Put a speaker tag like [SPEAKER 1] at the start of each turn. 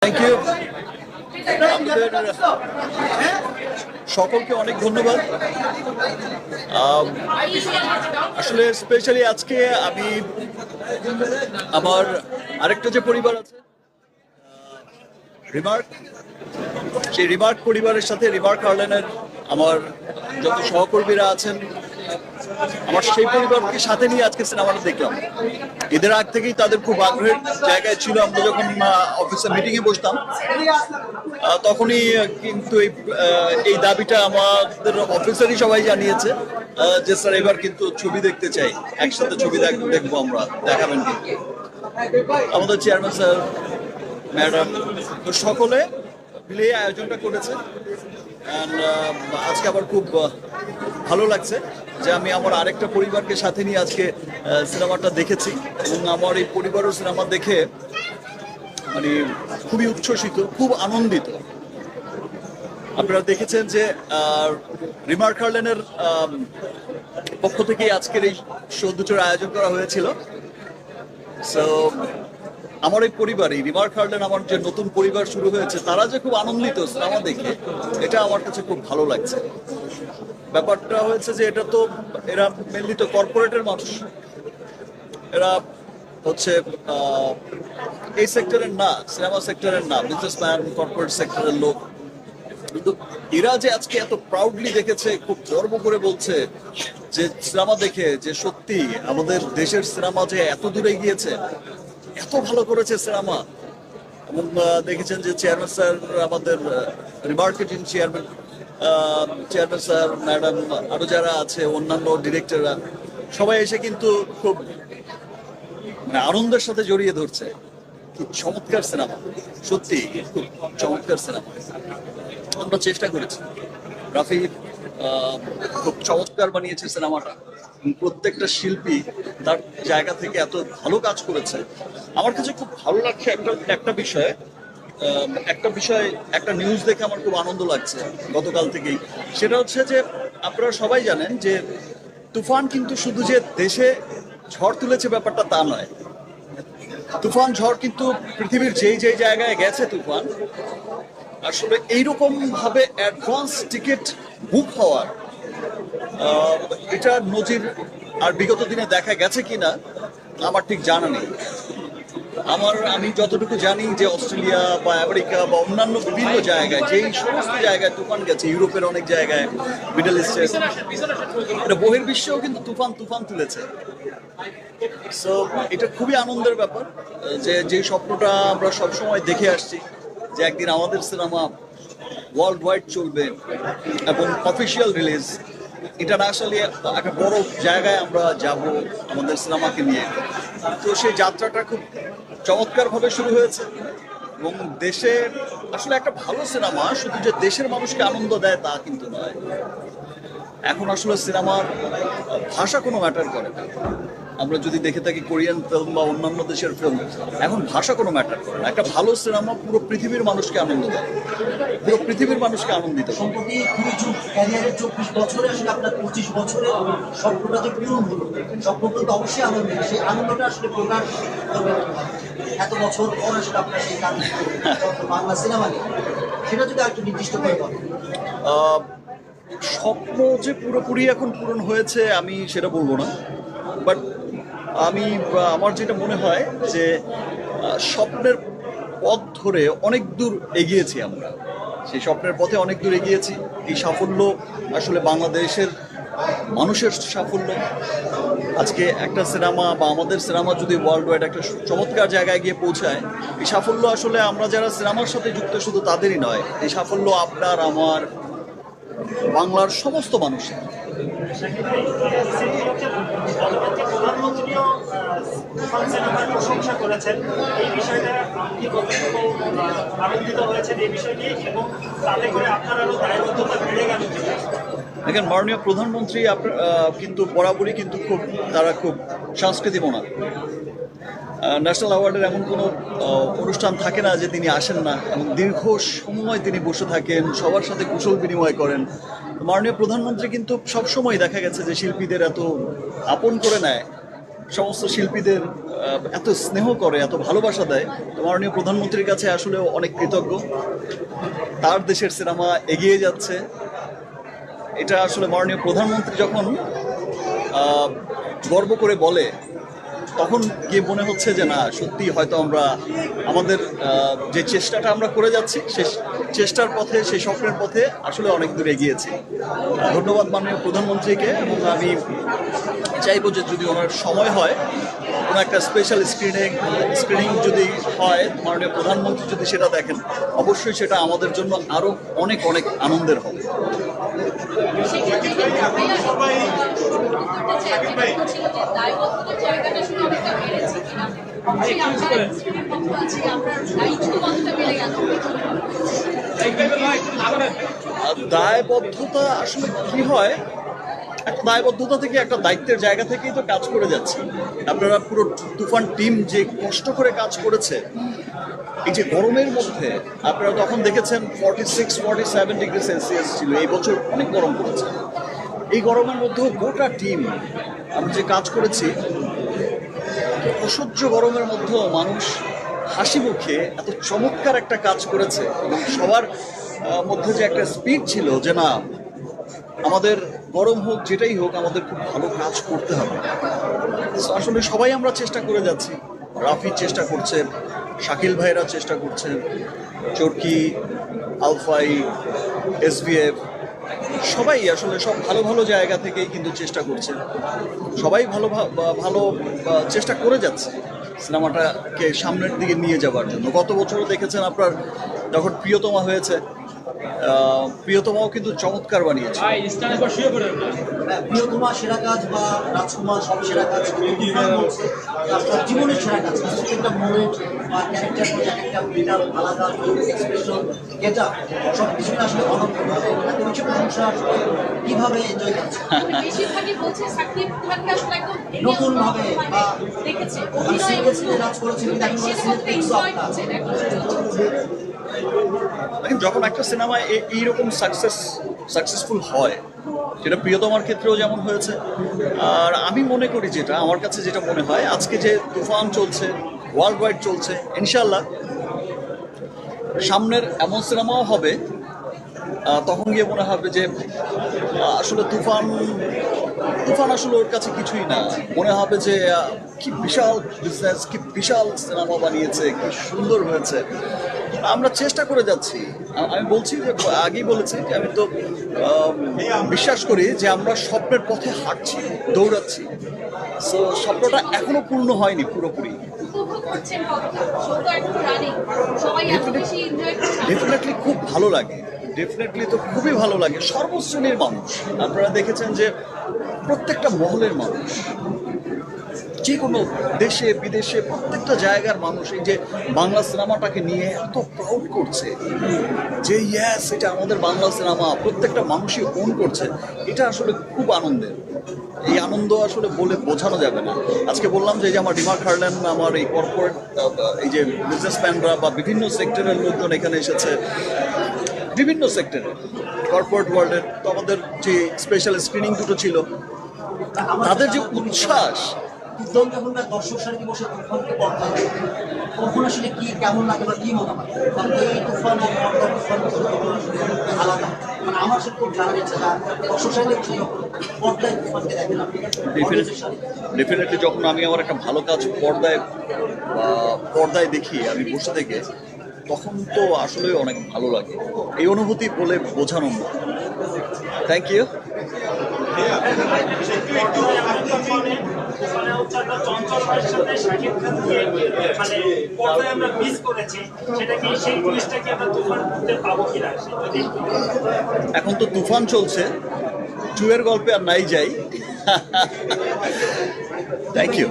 [SPEAKER 1] Thank you. আমাদের সকলকে অনেক ধন্যবাদ। আসলে স্পেশালি আজকে আমি আমার আরেকটা যে পরিবার আছে রিমার্ক, সেই রিমার্ক পরিবারের সাথে রিমার্ক আয়ারল্যান্ডের আমার যত সহকর্মীরা আছেন, আমার সেই পরিবারকে সাথে নিয়ে আজকে সিনেমাটা দেখলাম। এদের আগ থেকেই তাদের খুব আগ্রহের জায়গায় ছিল। আমরা যখন অফিসে মিটিং এ বসতাম তখনই কিন্তু এই দাবিটা আমাদের অফিসারই সবাই জানিয়েছে যে স্যার এবার কিন্তু ছবি দেখতে চাই, একসাথে ছবি দেখবো আমরা, দেখাবেন কিন্তু আমাদের চেয়ারম্যান স্যার, ম্যাডাম, তো সকলে মিলে আয়োজনটা করেছে। আজকে আবার খুব ভালো লাগছে যে আমি আমার আরেকটা পরিবারকে সাথে নিয়ে আজকে সিনেমাটা দেখেছি এবং আমার এই পরিবারের সিনেমা দেখে মানে খুবই উচ্ছ্বসিত, খুব আনন্দিত। আপনারা দেখেছেন যে রিমার্ক আয়ারল্যান্ডের পক্ষ থেকে আজকের এই শো দুটোর আয়োজন করা হয়েছিল। সো আমার এই পরিবার, এই রিমার্ক আয়ারল্যান্ড, আমার যে নতুন পরিবার শুরু হয়েছে, তারা যে খুব আনন্দিত সিনেমা দেখে, এটা আমার কাছে খুব ভালো লাগছে। ব্যাপারটা হয়েছে যে এটা তো এরা মেনলি তো কর্পোরেটের মানুষ, এরা হচ্ছে এই সেক্টরের না, সিনেমা সেক্টরের না, বিজনেসম্যান, কর্পোরেট সেক্টরের লোক। কিন্তু এরা যে আজকে এত প্রাউডলি দেখেছে, খুব গর্ব করে বলছে যে সিনেমা দেখে যে সত্যি আমাদের দেশের সিনেমা যে এত দূরে গিয়েছে, এত ভালো করেছে সিনেমা। এবং দেখেছেন যে চেয়ারম্যান স্যার, আমাদের রিমার্কেটিং চেয়ারম্যান স্যার, ম্যাডাম, আরো যারা আছে অন্যান্য ডিরেক্টররা, সবাই এসে কিন্তু খুব মানে আনন্দের সাথে জড়িয়ে ধরছে। কি চমৎকার সিনেমা, সত্যি খুব চমৎকার সিনেমা। আমরা চেষ্টা করেছি, রাফি খুব চমৎকার বানিয়েছে সিনেমাটা। প্রত্যেকটা শিল্পী তার জায়গা থেকে এত ভালো কাজ করেছে। আমার কাছে খুব ভালো লাগছে একটা বিষয়, একটা নিউজ দেখে আমার খুব আনন্দ লাগছে গতকাল থেকেই। সেটা হচ্ছে যে আপনারা সবাই জানেন যে তুফান কিন্তু শুধু যে দেশে ঝড় তুলেছে ব্যাপারটা তা নয়। তুফান ঝড় কিন্তু পৃথিবীর যেই জায়গায় গেছে তুফান, আসলে এইরকম ভাবে অ্যাডভান্স টিকিট বুক হওয়ার এটা নজির আর বিগত দিনে দেখা গেছে কিনা আমার ঠিক জানা নেই। আমি যতটুকু জানি যে অস্ট্রেলিয়া বা আমেরিকা বা অন্যান্য বিভিন্ন জায়গায়, যেই সমস্ত জায়গায় তুফান গেছে, ইউরোপের অনেক জায়গায়, মিডল ইস্টে, এটা বহির্বিশ্বেও কিন্তু তুফান তুলেছে। সো এটা খুবই আনন্দের ব্যাপার যে স্বপ্নটা আমরা সবসময় দেখে আসছি যে একদিন আমাদের সিনেমা ওয়ার্ল্ড ওয়াইড চলবে এবং অফিসিয়াল রিলিজ ইন্টারন্যাশনালি একটা বড় জায়গায় আমরা যাব আমাদের সিনেমাকে নিয়ে। তো সেই যাত্রাটা খুব চমৎকারভাবে শুরু হয়েছে এবং দেশে আসলে একটা ভালো সিনেমা শুধু যে দেশের মানুষকে আনন্দ দেয় তা কিন্তু নয়। এখন আসলে সিনেমার ভাষা কোনো ম্যাটার করে না। আমরা যদি দেখে থাকি কোরিয়ান ফিল্ম বা অন্যান্য দেশের ফিল্ম, এখন ভাষা কোনো ম্যাটার করে না। একটা ভালো সিনেমা পুরো পৃথিবীর মানুষকে আনন্দ দেয়, পুরো পৃথিবীর মানুষকে আনন্দিত।
[SPEAKER 2] সম্প্রতি ক্যারিয়ারের 24 বছরে আসলে আপনার 25 বছরে স্বপ্নটা যে পূরণ হলো, স্বপ্নটা তো অবশ্যই আনন্দ, সেই আনন্দটা আসলে প্রকাশ করবে এত বছর পর আসলে আপনার সেই কাজ বাংলা সিনেমা নিয়ে, সেটা যদি একটু নির্দিষ্ট করে বলেন।
[SPEAKER 1] স্বপ্ন যে পুরোপুরি এখন পূরণ হয়েছে আমি সেটা বলবো না, বাট আমার যেটা মনে হয় যে স্বপ্নের পথ ধরে অনেক দূর এগিয়েছি আমরা, সেই স্বপ্নের পথে অনেক দূর এগিয়েছি। এই সাফল্য আসলে বাংলাদেশের মানুষের সাফল্য। আজকে একটা সিনেমা বা আমাদের সিনেমা যদি ওয়ার্ল্ড ওয়াইড একটা চমৎকার জায়গায় গিয়ে পৌঁছায়, এই সাফল্য আসলে আমরা যারা সিনেমার সাথে যুক্ত শুধু তাদেরই নয়, এই সাফল্য আপনার, আমার, বাংলার সমস্ত মানুষের।
[SPEAKER 3] প্রশংসা করেছেন, এই বিষয়টা আপনি কতটুকু আনন্দিত হয়েছেন এই বিষয় নিয়ে, এবং তাতে করে আপনার আরো দায়বদ্ধতা বেড়ে গেল?
[SPEAKER 1] দেখেন, মাননীয় প্রধানমন্ত্রী কিন্তু বরাবরই কিন্তু তারা খুব সাংস্কৃতিক মনা। ন্যাশনাল অ্যাওয়ার্ডের এমন কোনো অনুষ্ঠান থাকে না যে তিনি আসেন না, এবং দীর্ঘ সময় তিনি বসে থাকেন, সবার সাথে কুশল বিনিময় করেন। মাননীয় প্রধানমন্ত্রী কিন্তু সবসময় দেখা গেছে যে শিল্পীদের এত আপন করে নেয়, সমস্ত শিল্পীদের এত স্নেহ করে, এত ভালোবাসা দেয়, তো মাননীয় প্রধানমন্ত্রীর কাছে আসলে অনেক কৃতজ্ঞ। তার দেশের সিনেমা এগিয়ে যাচ্ছে, এটা আসলে মাননীয় প্রধানমন্ত্রী যখন গর্ব করে বলে, তখন গিয়ে মনে হচ্ছে যে না, সত্যি হয়তো আমরা আমাদের যে চেষ্টাটা আমরা করে যাচ্ছি, সে চেষ্টার পথে, সেই স্বপ্নের পথে আসলে অনেক দূর এগিয়েছি। ধন্যবাদ মাননীয় প্রধানমন্ত্রীকে, এবং আমি চাইবো যে যদি ওনার সময় হয়, কোনো একটা স্পেশাল স্ক্রিনিং যদি হয়, মাননীয় প্রধানমন্ত্রী যদি সেটা দেখেন, অবশ্যই সেটা আমাদের জন্য আরও অনেক অনেক আনন্দের হবে। দায়বদ্ধতা আসলে কি হয়, একটা দায়বদ্ধতা থেকে, একটা দায়িত্বের জায়গা থেকেই তো কাজ করে যাচ্ছি। আপনারা পুরো তুফান টিম যে কষ্ট করে কাজ করেছে, এই যে গরমের মধ্যে আপনারা তখন দেখেছেন 46-47 ডিগ্রি সেলসিয়াস ছিল, এই বছর অনেক গরম পড়েছে। এই গরমের মধ্যেও গোটা টিম আমরা যে কাজ করেছি, অসহ্য গরমের মধ্যেও মানুষ হাসি মুখে এত চমৎকার একটা কাজ করেছে, এবং সবার মধ্যে যে একটা স্পিড ছিল যে না, আমাদের গরম হোক যেটাই হোক, আমাদের খুব ভালো কাজ করতে হবে। আসলে সবাই আমরা চেষ্টা করে যাচ্ছি, রাফি চেষ্টা করছে, শাকিল ভাইরা চেষ্টা করছে, চরকি, আলফাই, SVF, সবাই আসলে সব ভালো ভালো জায়গা থেকেই কিন্তু চেষ্টা করছে। সবাই ভালো ভালো চেষ্টা করে যাচ্ছে সিনেমাটাকে সামনের দিকে নিয়ে যাওয়ার জন্য। গত বছরও দেখেছেন আপনার, যখন প্রিয়তমা হয়েছে, প্রিয়তমাও কিন্তু চমৎকার বানিয়েছে।
[SPEAKER 2] প্রিয়তমা সেরা কাজ বা রাজকুমার সব সেরা কাজ, আপনার জীবনের সেরা কাজ, প্রত্যেকটা মোমেন্ট বা ক্যারেক্টার, একটা বিটার আলাদা এক্সপ্রেশন, এটা সব কিছু আসলে অনন্ত। এত কিছু প্রশংসা কিভাবে এনজয় করছে নতুন ভাবে, বা সিঙ্গেল সিঙ্গেল কাজ করেছেন,
[SPEAKER 1] যখন একটা সিনেমা এইরকম সাকসেসফুল হয়, সেটা প্রিয়তমার ক্ষেত্রেও যেমন হয়েছে। আর আমি মনে করি, যেটা আমার কাছে যেটা মনে হয়, আজকে যে তুফান চলছে, ওয়ার্ল্ড ওয়াইড চলছে, ইনশাল্লাহ সামনের এমন সিনেমাও হবে, তখন গিয়ে মনে হবে যে আসলে তুফান আসলে ওর কাছে কিছুই না। মনে হবে যে কি বিশাল বিজনেস, কি বিশাল সিনেমা বানিয়েছে, কি সুন্দর হয়েছে। আমরা চেষ্টা করে যাচ্ছি। আমি বলছি যে, আগেই বলেছি যে আমি তো বিশ্বাস করি যে আমরা স্বপ্নের পথে হাঁটছি, দৌড়াচ্ছি। সো স্বপ্নটা এখনো পূর্ণ হয়নি পুরোপুরি। ডেফিনেটলি খুব ভালো লাগে, ডেফিনেটলি তো খুবই ভালো লাগে। সর্বশ্রেণীর মানুষ, আপনারা দেখেছেন যে প্রত্যেকটা মহলের মানুষ, যে কোনো দেশে বিদেশে প্রত্যেকটা জায়গার মানুষ এই যে বাংলা সিনেমাটাকে নিয়ে এত প্রাউড করছে যে ইয়েস, এটা আমাদের বাংলা সিনেমা, প্রত্যেকটা মানুষই ওন করছে। এটা আসলে খুব আনন্দের। এই আনন্দ আসলে বলে বোঝানো যাবে না। আজকে বললাম যে আমার ডিমার্ক হারল্যান্ড, আমার এই কর্পোরেট, এই যে বিজনেসম্যানরা বা বিভিন্ন সেক্টরের লোকজন এখানে এসেছে, বিভিন্ন সেক্টরে, কর্পোরেট ওয়ার্ল্ডের। তো আমাদের যে স্পেশাল স্ক্রিনিং দুটো ছিল, তাদের যে উচ্ছ্বাস,
[SPEAKER 2] উদ্যোগ যখন দর্শক সারিতে বসে তুফানকে পড়তে, তখন আসলে কি কেমন লাগে বা কি মতামত? কারণ এই তুফান আলাদা, মানে আমার সে খুব জানা যাচ্ছে না, দর্শক সারিতে বসে পর্দায় তুফানকে দেখেন আপনি।
[SPEAKER 1] ডেফিনেটলি যখন আমি আমার একটা ভালো কাজ পর্দায় দেখি, আমি বসে থেকে, তখন তো আসলে অনেক ভালো লাগে। এই অনুভূতি বলে বোঝানো না। Thank you. এখন তো তুফান চলছে, 2 এর গল্পে আর নাই যাই। Thank you.